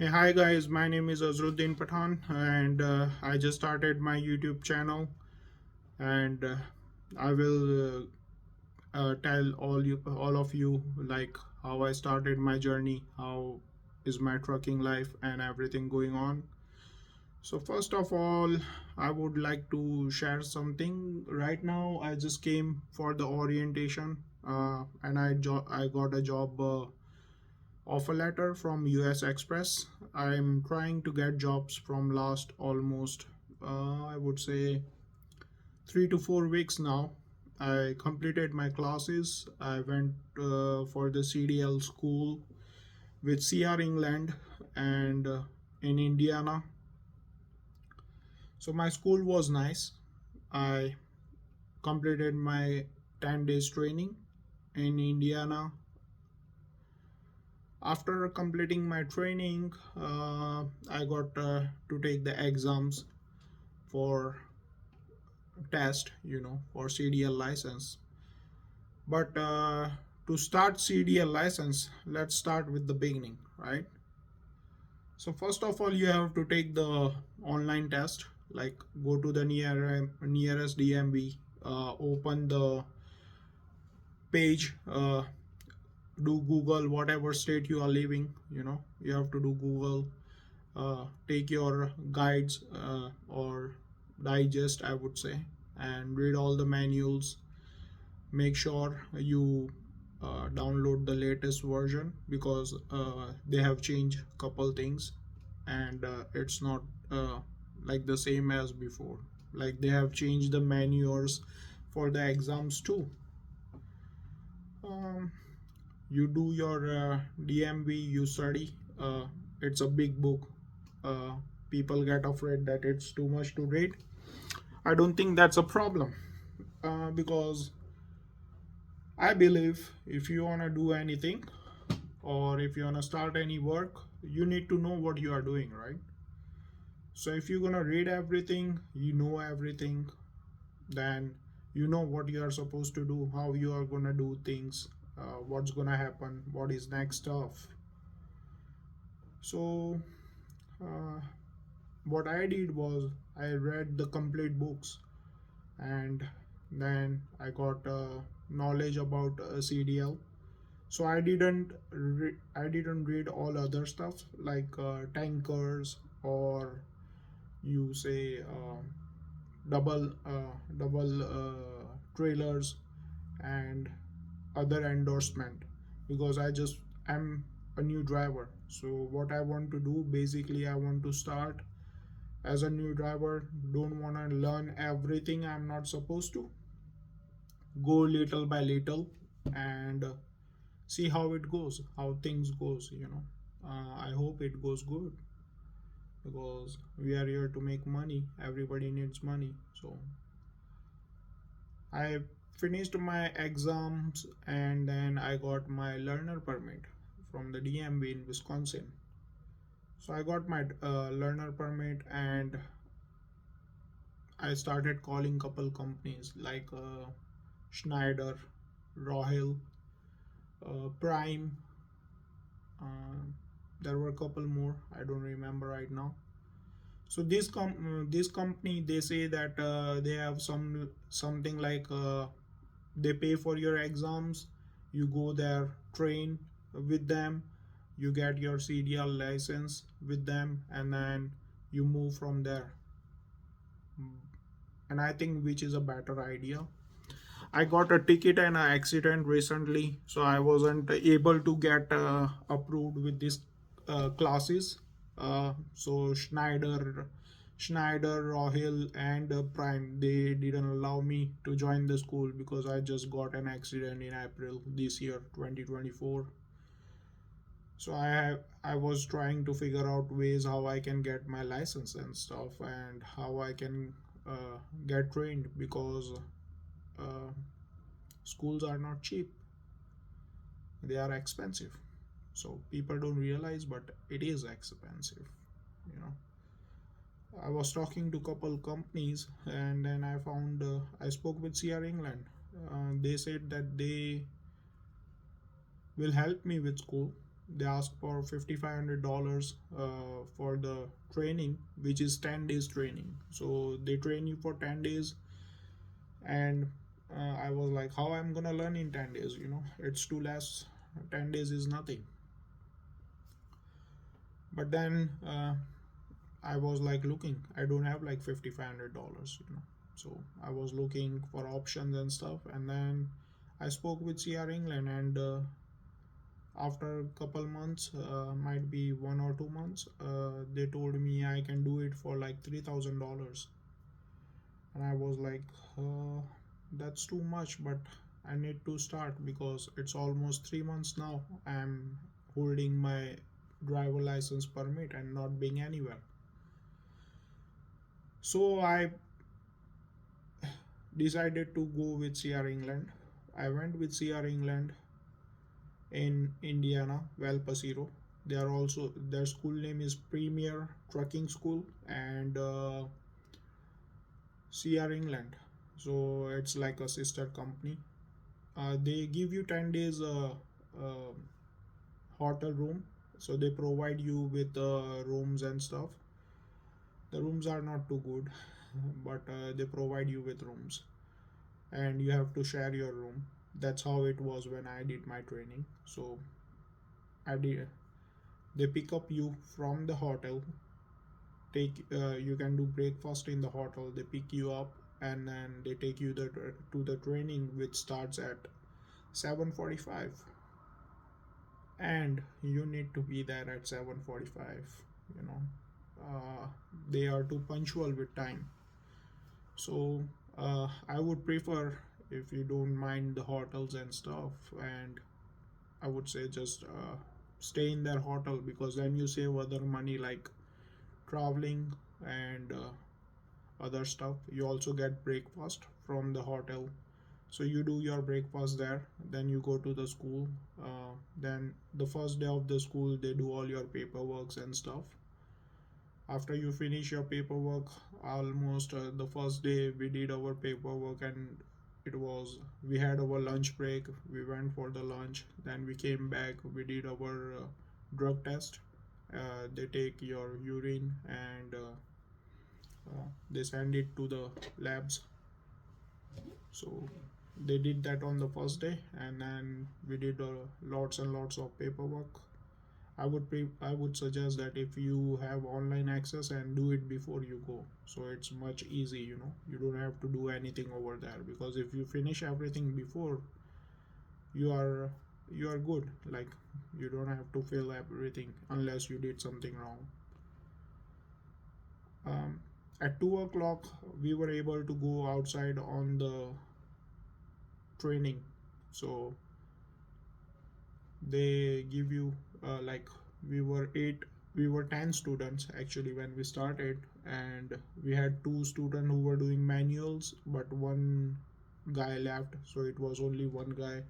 Hey, hi guys, my name is Azruddin Pathan, and I just started my YouTube channel, and I will tell all of you, like how I started my journey, how is my trucking life, and everything going on. So first of all, I would like to share something. Right now, I just came for the orientation, and I got a job. Offer letter from US Express. I'm trying to get jobs from last almost, I would say, 3 to 4 weeks now. I completed my classes. I went for the CDL school with CR England and in Indiana. So my school was nice. I completed my 10 days training in Indiana. After completing my training, I got to take the exams for test, for CDL license. But to start CDL license, let's start with the beginning, right? So first of all, you have to take the online test. Like, go to the nearest DMV, open the page, do Google whatever state you are living. You have to do Google, take your guides or digest, I would say, and read all the manuals. Make sure you download the latest version, because they have changed couple things, and it's not like the same as before. Like, they have changed the manuals for the exams too. um, you do your DMV, you study. It's a big book. uh, People get afraid that it's too much to read. I don't think that's a problem, because I believe if you want to do anything, or if you want to start any work, you need to know what you are doing, right? So if you're going to read everything, you know everything, then you know what you are supposed to do, how you are going to do things, what's going to happen, what is next stuff. So uh, what I did was I read the complete books, and then I got knowledge about CDL. So I didn't read all other stuff, like tankers, or you say double trailers, and other endorsement, because I'm a new driver. So what I want to do, basically, I want to start as a new driver. Don't want to learn everything I'm not supposed to. Go little by little, and see how it goes, how things goes. I hope it goes good, because we are here to make money. Everybody needs money. So I finished my exams, and then I got my learner permit from the DMV in Wisconsin. So I got my learner permit, and I started calling couple companies like Schneider, Rohil, Prime. Uh, there were a couple more. I don't remember right now. So this company, they say that they have something like they pay for your exams. You go there, train with them, you get your CDL license with them, and then you move from there. And I think which is a better idea. I got a ticket and an accident recently, so I wasn't able to get approved with these classes. So Schneider, Rohil, and Prime, they didn't allow me to join the school, because I just got an accident in April this year, 2024. So I was trying to figure out ways how I can get my license and stuff, and how I can get trained, because uh, schools are not cheap, they are expensive. So people don't realize, but it is expensive. you know I was talking to couple companies, and then I found I spoke with CR England. They said that they will help me with school. They ask for $5,500 for the training, which is 10 days training. So they train you for 10 days. And I was like, how I'm gonna learn in 10 days? It's too less. 10 days is nothing. But then I was like looking, I don't have like $5,500. So I was looking for options and stuff, and then I spoke with CR England, and after a couple months, might be 1 or 2 months, they told me I can do it for like $3,000. And I was like, uh, that's too much, but I need to start because it's almost 3 months now. I'm holding my driver license permit and not being anywhere. So I decided to go with CR England. I went with CR England in Indiana, Valparaiso. They are also, their school name is Premier Trucking School, and CR England. So it's like a sister company. They give you 10 days uh, hotel room. So they provide you with rooms and stuff. The rooms are not too good, but they provide you with rooms, and you have to share your room. That's how it was when I did my training. So I did. They pick up you from the hotel. You can do breakfast in the hotel. They pick you up, and then they take you to the training, which starts at 7:45, and you need to be there at 7:45. You know, they are too punctual with time. So I would prefer, if you don't mind the hotels and stuff, and I would say just stay in their hotel, because then you save other money like traveling and other stuff. You also get breakfast from the hotel. So you do your breakfast there, then you go to the school. Then the first day of the school, they do all your paperwork and stuff. After you finish your paperwork, almost the first day we did our paperwork, and it was, we had our lunch break, we went for the lunch, then we came back, we did our drug test. They take your urine, and they send it to the labs. So they did that on the first day, and then we did lots and lots of paperwork. I would suggest that if you have online access, and do it before you go, so it's much easy. You don't have to do anything over there, because if you finish everything before, you are you are good. Like, you don't have to fill everything unless you did something wrong. um, at 2 o'clock we were able to go outside on the training. So they give you like, we were 8, we were 10 students actually when we started, and we had 2 students who were doing manuals, but one guy left, so it was only one guy.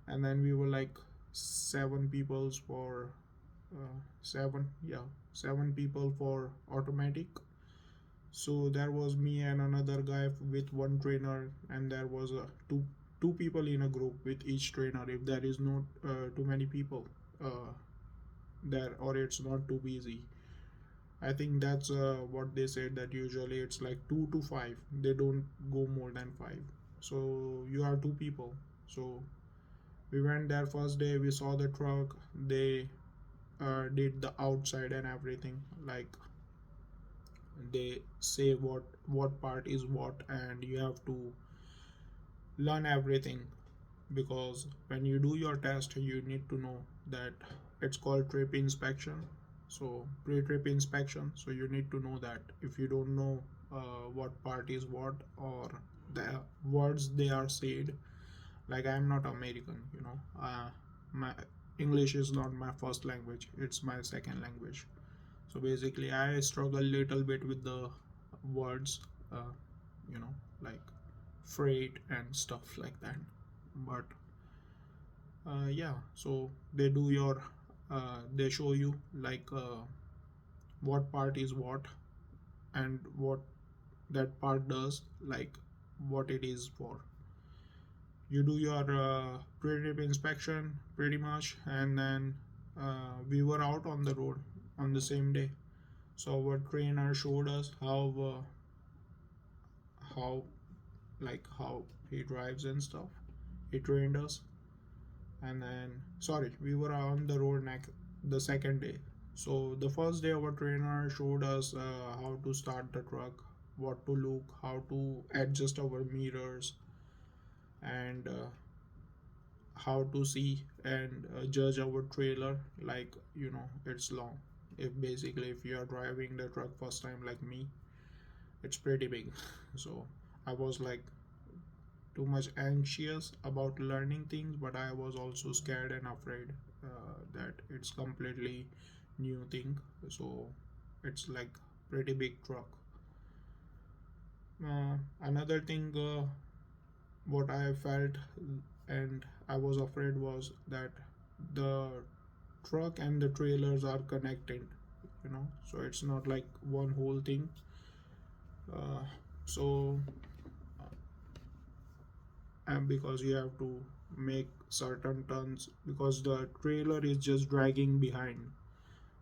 And then we were like 7 people for 7, yeah, 7 people for automatic. So there was me and another guy with one trainer, and there was two people in a group with each trainer, if there is not too many people uh, there, or it's not too busy. I think that's what they said, that usually it's like 2 to 5, they don't go more than 5. So you are 2 people. So we went there first day, we saw the truck, they did the outside and everything. Like, they say what part is what, and you have to learn everything, because when you do your test, you need to know that it's called trip inspection. So pre-trip inspection, so you need to know that. If you don't know what part is what, or the words they are said, like, I'm not American, my English is not my first language, it's my second language. So basically I struggle a little bit with the words, uh, you know like freight and stuff like that. But yeah, so they do your they show you, like, what part is what, and what that part does, like, what it is for. You do your pre-trip inspection pretty much, and then we were out on the road on the same day. So our trainer showed us how how he drives and stuff. He trained us, and then sorry, we were on the road the second day. So the first day our trainer showed us how to start the truck, what to look, how to adjust our mirrors, and how to see and judge our trailer, like it's long. If you are driving the truck first time like me, it's pretty big. So I was like too much anxious about learning things, but I was also scared and afraid that it's completely new thing. So it's like pretty big truck. Another thing, what I felt and I was afraid was that the truck and the trailers are connected, so it's not like one whole thing. So and because you have to make certain turns because the trailer is just dragging behind,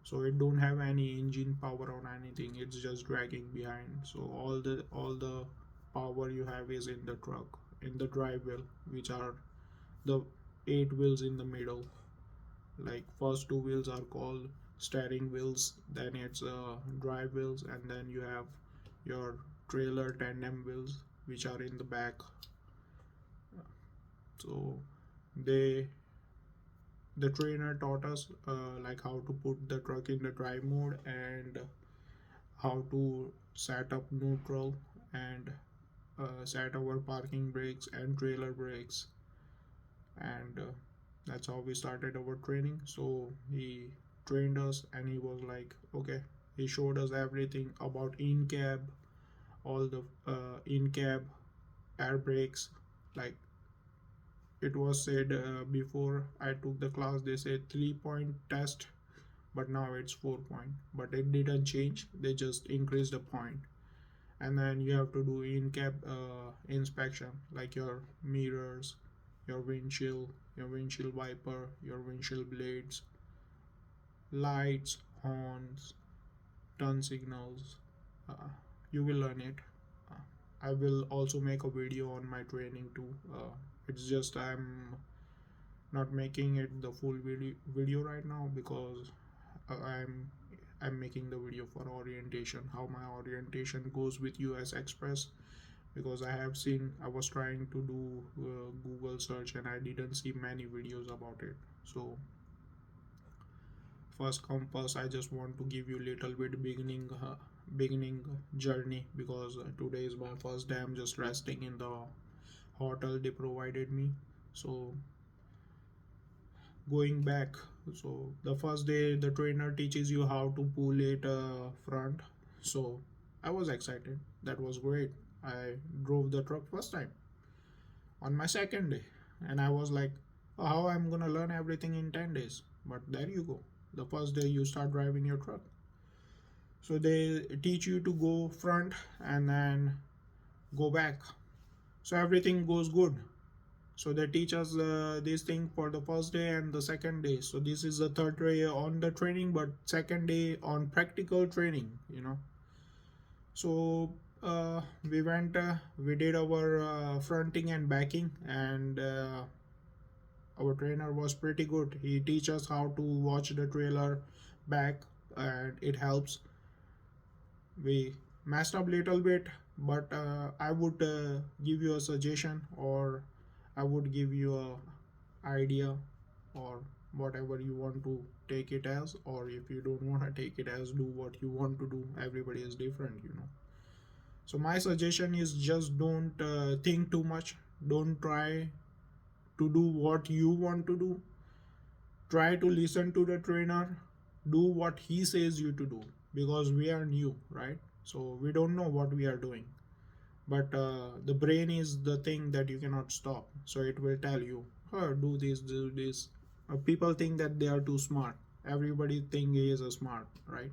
so it don't have any engine power or anything, it's just dragging behind. So all the power you have is in the truck, in the drive wheel, which are the eight wheels in the middle. Like first two wheels are called steering wheels, then it's drive wheels, and then you have your trailer tandem wheels, which are in the back. So they the trainer taught us like how to put the truck in the drive mode, and how to set up neutral, and set our parking brakes and trailer brakes. And that's how we started our training. So he trained us, and he was like, okay, he showed us everything about in cab, all the in cab air brakes. Like it was said before I took the class, they said 3-point test, but now it's 4 point. But it didn't change, they just increased the point. And then you have to do in-cab inspection, like your mirrors, your windshield wiper, your windshield blades, lights, horns, turn signals. You will learn it. uh, I will also make a video on my training too. It's just I'm not making it the full video right now, because uh, i'm I'm making the video for orientation, how my orientation goes with US Express. Because I was trying to do Google search, and I didn't see many videos about it. So first come first, I just want to give you little bit beginning journey, because today is my first day. I'm just resting in the hotel they provided me. So going back, so the first day the trainer teaches you how to pull it front. So I was excited, that was great. I drove the truck first time on my second day, and I was like, oh, how I'm gonna learn everything in 10 days. But there you go, the first day you start driving your truck. So they teach you to go front and then go back, so everything goes good. So they teach us this thing for the first day and the second day. So this is the third day on the training, but second day on practical training. So we did our fronting and backing, and our trainer was pretty good. He teach us how to watch the trailer back, and it helps. We messed up little bit, but I would give you a suggestion, or I would give you a idea, or whatever you want to take it as. Or if you don't want to take it as, do what you want to do. Everybody is different. So my suggestion is, just don't think too much. Don't try to do what you want to do. Try to listen to the trainer. Do what he says you to do, because we are new, right? So we don't know what we are doing. But the brain is the thing that you cannot stop. So it will tell you, oh, do this. People think that they are too smart. Everybody think he is a smart, right?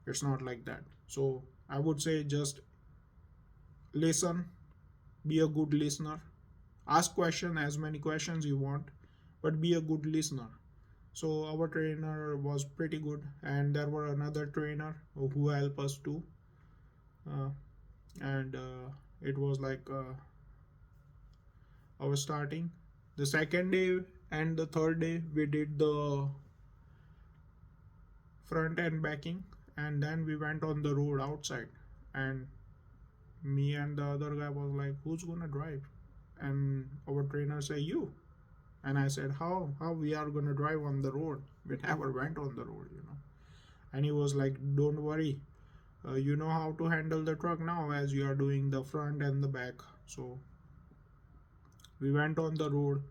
It's not like that. So I would say, just listen, be a good listener. Ask question, as many questions you want, but be a good listener. So our trainer was pretty good, and there were another trainer who helped us too. uh, and it was like our starting the second day and the third day we did the front and backing, and then we went on the road outside, and me and the other guy was like, who's gonna drive? And our trainer said, you. And I said, how we are gonna drive on the road? We never went on the road. And he was like, don't worry, you know how to handle the truck now, as you are doing the front and the back. So we went on the road.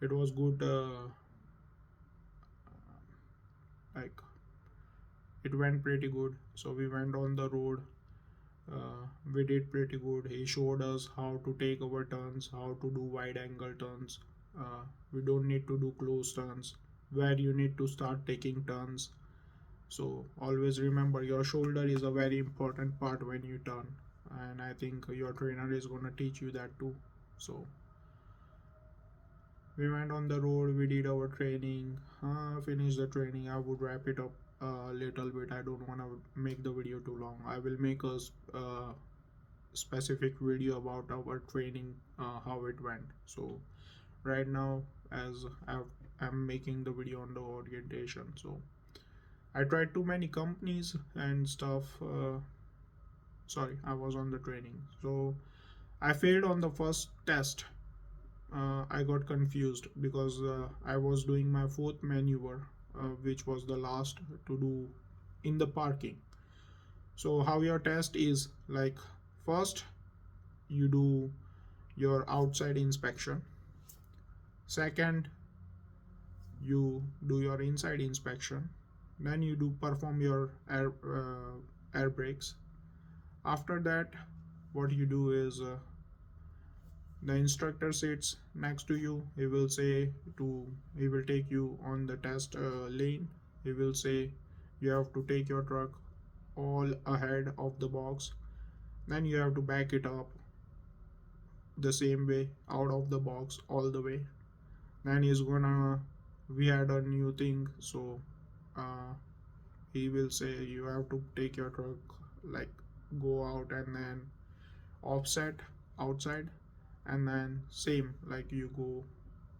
It was good. Like, it went pretty good. So we went on the road. We did pretty good. He showed us how to take our turns, how to do wide angle turns. We don't need to do close turns, where you need to start taking turns. So always remember, your shoulder is a very important part when you turn, and I think your trainer is gonna teach you that too. So we went on the road, we did our training, finished the training. I would wrap it up a little bit. I don't want to make the video too long. I will make a specific video about our training, how it went. So right now, as I'm making the video on the orientation, so I tried too many companies and stuff. Sorry, I was on the training. So I failed on the first test. I got confused because I was doing my fourth maneuver, which was the last to do in the parking. So how your test is like, first you do your outside inspection, second you do your inside inspection, then you do perform your air brakes. After that, what you do is, the instructor sits next to you. He will take you on the test lane. He will say you have to take your truck all ahead of the box, then you have to back it up the same way out of the box all the way. Then he's gonna we had a new thing, so uh, he will say you have to take your truck, like, go out and then offset outside, and then same, like, you go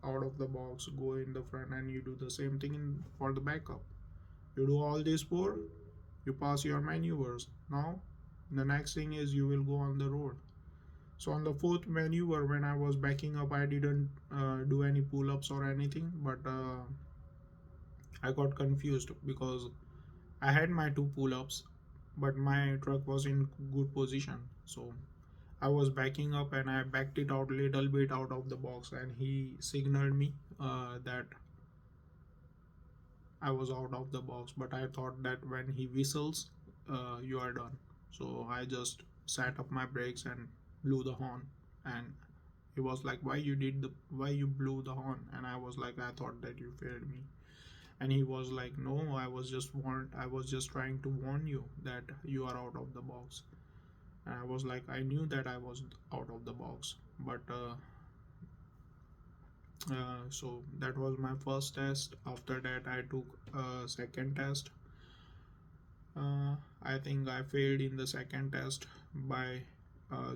out of the box, go in the front, and you do the same thing for the backup. You do all these four, you pass your maneuvers. Now the next thing is you will go on the road. So on the fourth maneuver, when I was backing up, I didn't do any pull-ups or anything, but I got confused because I had my two pull-ups, but my truck was in good position. So I was backing up and I backed it out a little bit out of the box, and he signaled me that I was out of the box. But I thought that when he whistles, you are done. So I just sat up my brakes and blew the horn. And he was like, why you blew the horn? And I was like, I thought that you failed me. And he was like, no, I was just trying to warn you that you are out of the box. And I was like, I knew that I was out of the box, but so that was my first test. After that, I took a second test. I think I failed in the second test by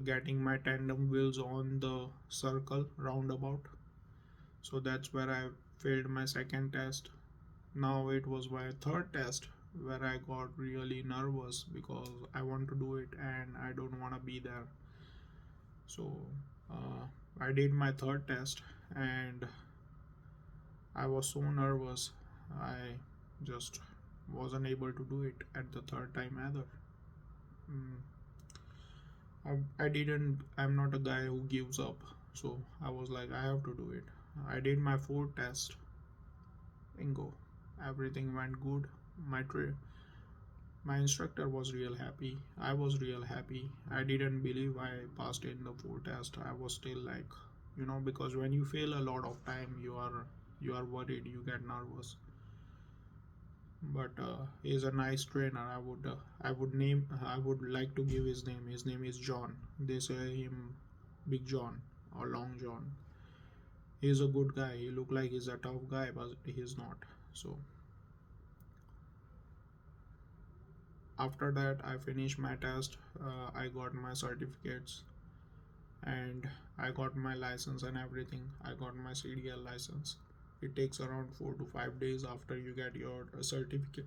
getting my tandem wheels on the circle roundabout. So that's where I failed my second test. Now it was my third test where I got really nervous because I want to do it and I don't want to be there. So I did my third test and I was so nervous. I just wasn't able to do it at the third time either. Mm, I didn't, I'm not a guy who gives up. So I was like, I have to do it. I did my fourth test. Bingo. Everything went good. My instructor was real happy. I was real happy. I didn't believe I passed in the fourth test. I was still like, because when you fail a lot of time, you are worried, you get nervous. But he's a nice trainer. I would like to give his name. His name is John. They say him Big John or Long John. He's a good guy. He look like he's a tough guy, but he's not. So after that, I finished my test. I got my certificates, and I got my license and everything. I got my CDL license. It takes around 4 to 5 days after you get your certificate.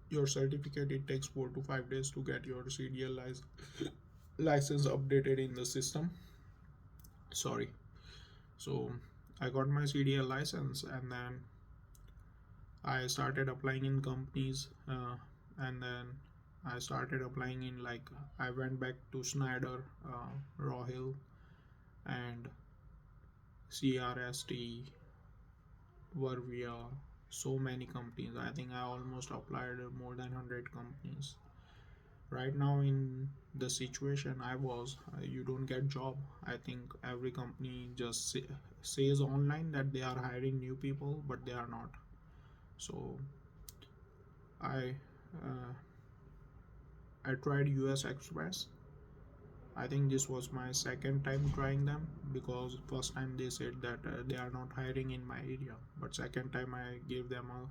Your certificate, it takes 4 to 5 days to get your CDL license updated in the system. Sorry. So I got my CDL license, and then I started applying in companies, and then I started applying in, like, I went back to Schneider, Raw Hill, and CRST, Vervia, so many companies. I think I almost applied more than 100 companies. Right now in the situation I was, you don't get job. I think every company just says online that they are hiring new people, but they are not. So I uh, I tried US Express. I think this was my second time trying them, because first time they said that they are not hiring in my area, but second time I gave them a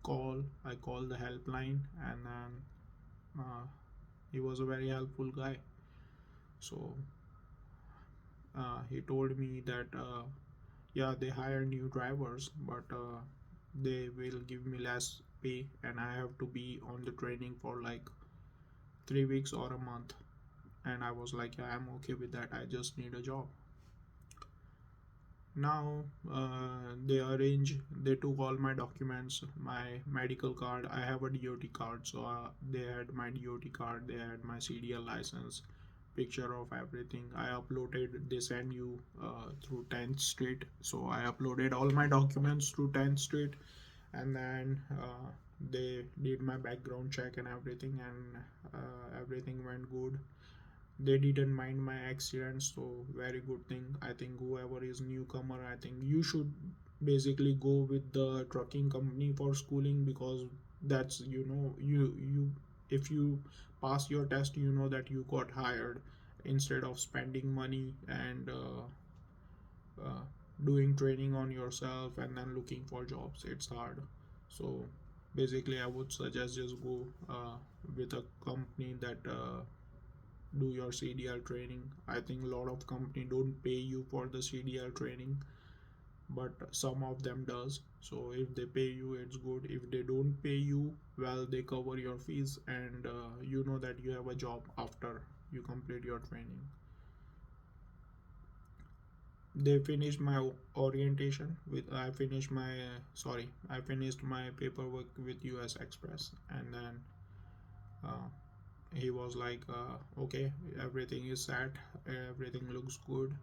call. I called the helpline, and then he was a very helpful guy. So he told me that yeah, they hire new drivers, but they will give me less pay, and I have to be on the training for like 3 weeks or a month. And I was like, yeah, I'm okay with that. I just need a job. Now they took all my documents, my medical card. I have a DOT card, so they had my DOT card, they had my CDL license, picture of everything. I uploaded, they send you through 10th Street, so I uploaded all my documents through 10th Street, and then they did my background check and everything, and everything went good. They didn't mind my accidents, so very good thing. I think whoever is newcomer, I think you should basically go with the trucking company for schooling, because that's, you if you pass your test, you know that you got hired, instead of spending money and uh, doing training on yourself and then looking for jobs. It's hard. So basically I would suggest just go with a company that do your CDL training. I think a lot of company don't pay you for the CDL training, but some of them does. So if they pay you, it's good. If they don't pay you, well, they cover your fees, and you know that you have a job after you complete your training. They finished my orientation with I finished my sorry I finished my paperwork with US Express, and then uh, he was like, okay, everything is set, everything looks good,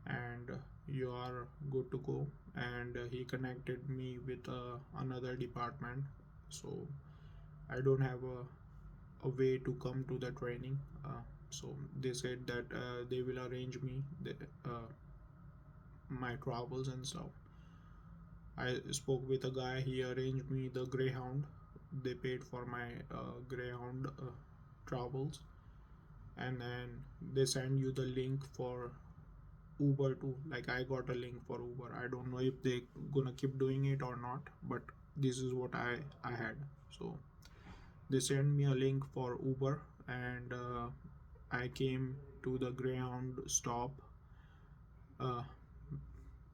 and you are good to go. And he connected me with another department, so I don't have a way to come to the training. So they said that they will arrange me my travels and stuff. I spoke with a guy, he arranged me the Greyhound. They paid for my Greyhound travels, and then they send you the link for Uber too. Like, I got a link for Uber. I don't know if they gonna keep doing it or not, but this is what I had. So they sent me a link for Uber, and I came to the Greyhound stop. Uh,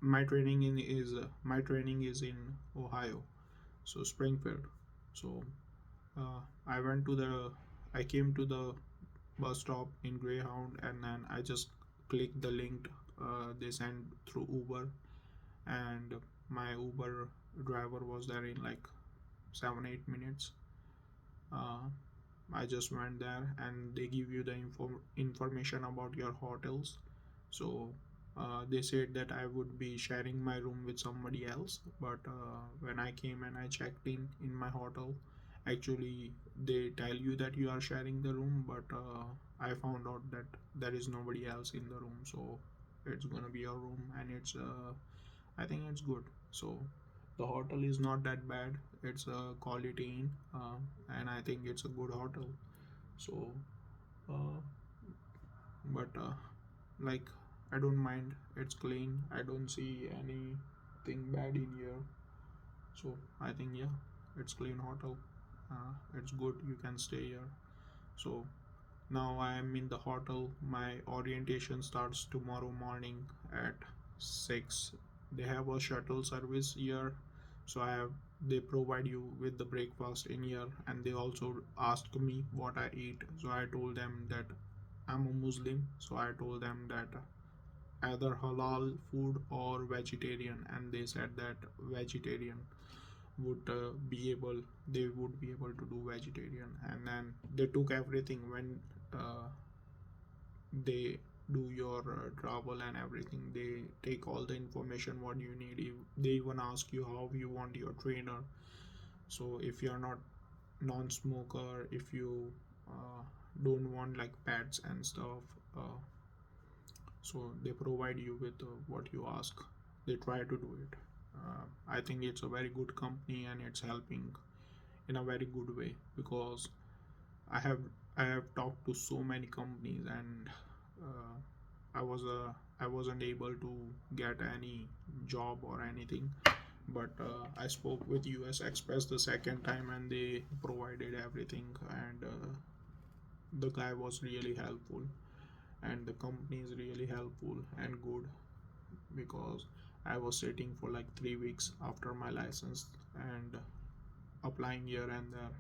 my training is in Ohio, so Springfield. So I went to the I came to the bus stop in Greyhound, and then I just clicked the link they sent through Uber, and my Uber driver was there in like 7-8 minutes. Uh, I just went there, and they give you the information about your hotels. So they said that I would be sharing my room with somebody else, but when I came and I checked in my hotel, actually they tell you that you are sharing the room, but I found out that there is nobody else in the room. So it's gonna be your room, and it's I think it's good. So the hotel is not that bad. It's a quality inn, and I think it's a good hotel. So, uh, but like, I don't mind. It's clean. I don't see anything bad in here. So I think yeah, it's clean hotel. It's good. You can stay here. So now I am in the hotel. My orientation starts tomorrow morning at 6. They have a shuttle service here, so they provide you with the breakfast in here, and they also asked me what I eat. So I told them that I'm a Muslim, so I told them that either halal food or vegetarian, and they said that vegetarian would be able they would be able to do vegetarian. And then they took everything when uh, they do your travel and everything. They take all the information what you need. They even ask you how you want your trainer. So if you are not non-smoker, if you don't want like pets and stuff, so they provide you with what you ask. They try to do it. I think it's a very good company, and it's helping in a very good way, because I have I have talked to so many companies, and uh, I wasn't able to get any job or anything. But I spoke with US Express the second time, and they provided everything, and the guy was really helpful, and the company is really helpful and good, because I was sitting for like 3 weeks after my license, and applying here and there,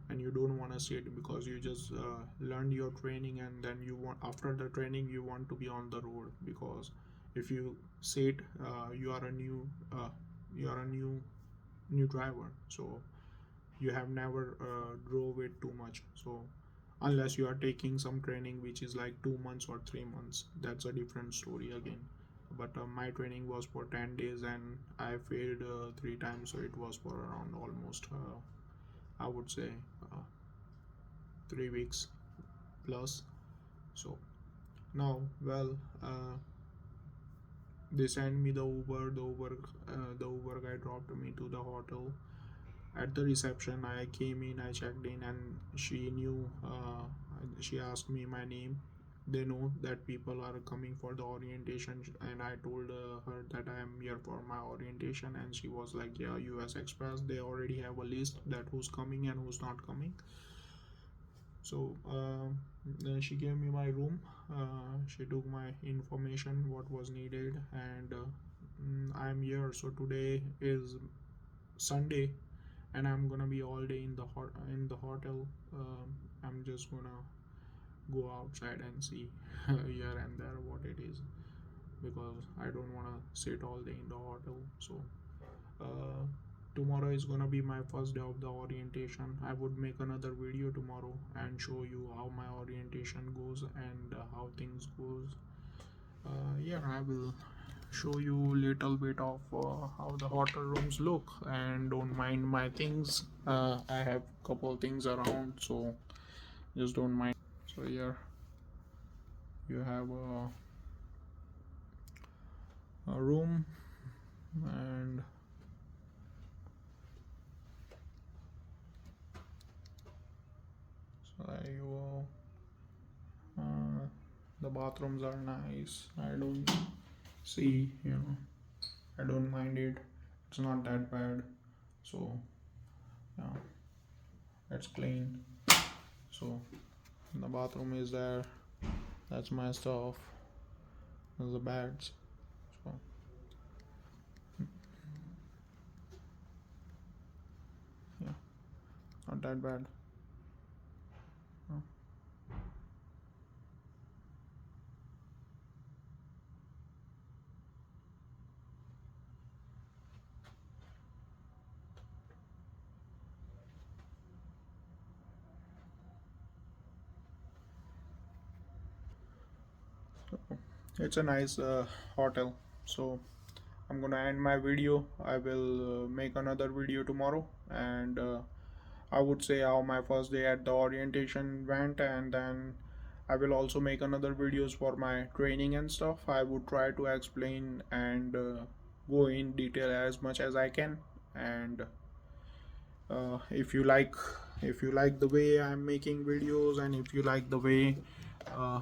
and you don't want to sit, because you just learned your training, and then you want, after the training, you want to be on the road. Because if you sit, you are a new driver, so you have never drove it too much. So unless you are taking some training which is like 2 months or 3 months, that's a different story again. But my training was for 10 days, and I failed 3 times, so it was for around almost I would say uh, 3 weeks plus. So now, well, they sent me the Uber guy dropped me to the hotel. At the reception, I came in, I checked in, and she knew. She asked me my name. They know that people are coming for the orientation, and I told her that I am here for my orientation, and she was like, "Yeah, US Express. They already have a list that who's coming and who's not coming." So then she gave me my room. She took my information, what was needed, and I'm here. So today is Sunday, and I'm gonna be all day in the hotel. I'm just gonna go outside and see here and there what it is, because I don't wanna sit all day in the hotel. So uh, tomorrow is gonna be my first day of the orientation. I would make another video tomorrow and show you how my orientation goes, and how things goes. Yeah, I will show you little bit of how the hotel rooms look, and don't mind my things. I have couple things around, so just don't mind. So here you have a room, and so uh, the bathrooms are nice. I don't see, I don't mind it. It's not that bad. So yeah, it's clean. So the bathroom is there. That's my stuff. There's the beds. So yeah, not that bad. Uh, It's a nice hotel. So I'm gonna end my video. I will make another video tomorrow, and I would say how my first day at the orientation went, and then I will also make another videos for my training and stuff. I would try to explain and go in detail as much as I can. And if you like the way I'm making videos, and if you like the way uh,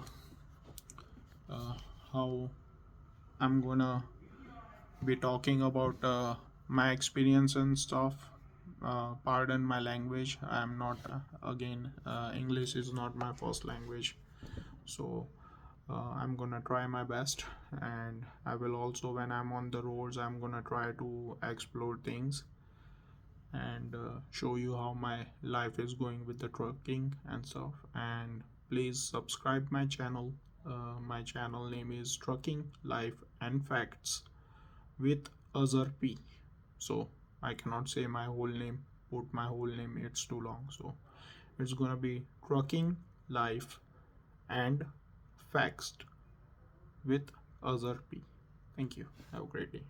uh, how I'm gonna be talking about my experience and stuff. Pardon my language. I'm not, English is not my first language. So I'm gonna try my best, and I will also, when I'm on the roads, I'm gonna try to explore things and show you how my life is going with the trucking and stuff. And please subscribe my channel. My channel name is Trucking Life and Facts with AzharP. So I cannot say my whole name, put my whole name, it's too long. So it's gonna be Trucking Life and Facts with AzharP. Thank you. Have a great day.